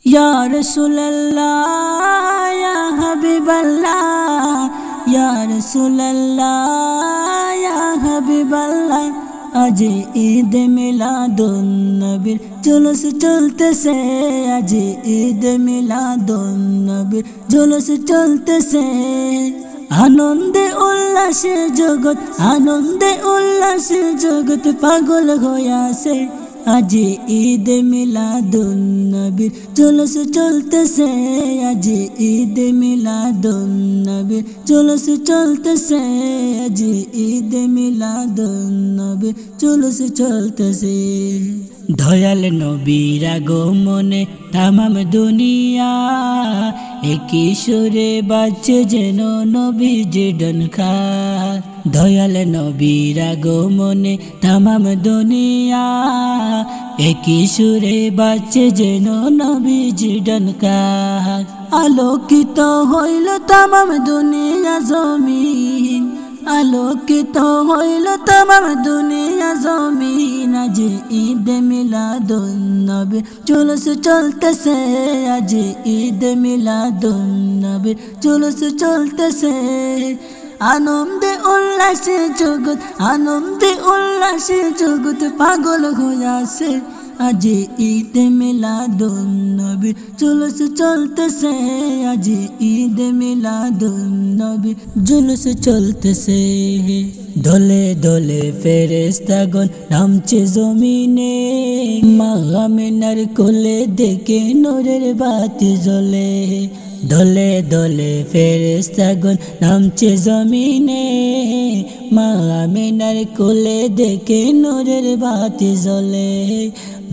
या रसूल अल्लाह या हबीब अल्लाह या रसूल अल्लाह या हबीब अल्लाह। आज ईद मिलादुन नबीर जुलूस चलतेছে, आज ईद मिलादुन नबीर जुलूस चलतेছে। आनंदे उल्लासे जगत, आनंदे उल्लासे जगत पागल होयाছে। आज ईद मिलादुन नबीर जुलूस चलतेছে, आज ईद मिलादुन नबीर जुलूस चलतेছে, आज ईद मिलादुन नबीर जुलूस चलतेছে। दयाल नबीर आगमने तमाम दुनिया एकी सुरे बाजছে যেন নবীজি ডনকার। दयाल नबीर आगमने तमाम दुनिया एकी सुरे बाजছে যেন নবীজি ডনকার। आलोकित হইল तमाम दुनिया जमीन, आलोकित হইল तमाम दुनिया जमीन। आज ईद मिलादुन नबीर जुलूस चलतेছে, आज ईद मिलादुन नबीर जुलूस चलतेছে। आनंदे उल्लासे जगत, आनंदे उल्लासे जगत पागल होयाছে। आज ईद मिलादुन नबीर जुलूस चलतेছে, आज ईद मिलादुन नबीर जुलूस चलतेছে। दले दले फेरेस्तागण नामছে जमीने, মা আমিনার কোলে দেখে নূরের বাতি জ্বলে। दले दले फेरेस्तागण नामছে जमीने, মা আমিনার কোলে দেখে নূরের বাতি জ্বলে।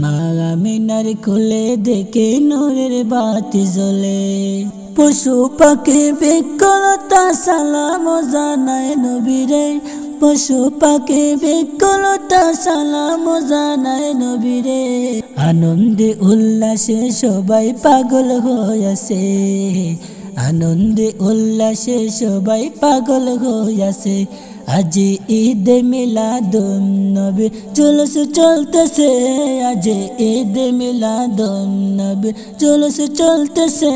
মা আমিনার কোলে দেখে নূরের বাতি জ্বলে। পশু পাখি বিকলতা সালাম জানায় নবীরে, পশু পাখি বিকলতা সালাম জানায় নবীরে। আনন্দে উল্লাসে সবাই পাগল হইয়াছে, আনন্দে উল্লাসে সবাই পাগল হইয়াছে। आज ईद मिलादुन नबीर जुलूस चलतेছে, आज ईद मिलादुन नबीर जुलूस चलतेছে।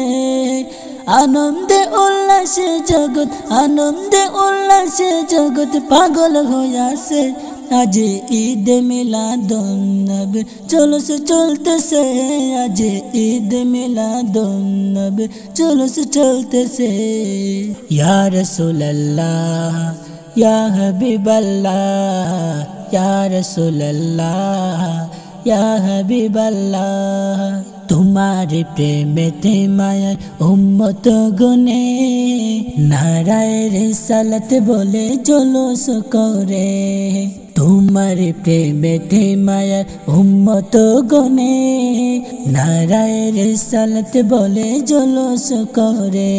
आनंदे उल्लासे जगत, आनंदे उल्लासे जगत पागल होयाছে। आज ईद मिलादुन नबीर जुलूस चलतेছে, आज ईद मिलादुन नबीर जुलूस चलतेছে। या रसूल अल्लाह या हबीब अल्लाह या रसूल अल्लाह या हबीब अल्लाह। तुम्हारे प्रेमेते मायार उम्मत गने नाराए रिसालत बोले जुलूस करे। तुम्हारे प्रेमेते मायार उम्मत गने नाराए रिसालत बोले जुलूस करे।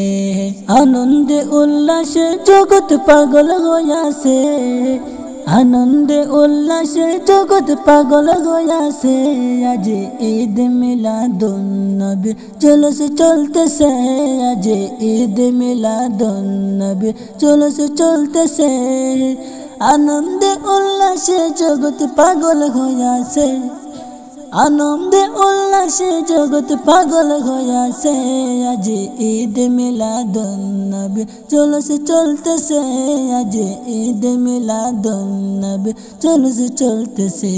आनंदे उल्लासे जगत पागल होयाছে, आनंदे उल्लासे जगत पागल होयाছে। आज ईद मिलादुन नबीर जुलूस चलतेছে, आज ईद मिलादुन नबीर जुलूस चलतेছে। आनंदे उल्लासे जगत पागल होयाছে, आनंदे उल्लासे जगत पागल होयाছে। आज ईद मिलादुन नबीर जुलूस चलतेছে, आज ईद मिलादुन नबीर जुलूस चलतेছে।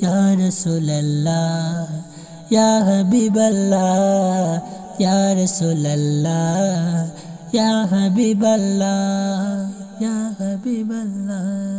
या रसूल अल्लाह या हबीब अल्लाह या रसूल अल्लाह या हबीब अल्लाह या हबीब अल्लाह।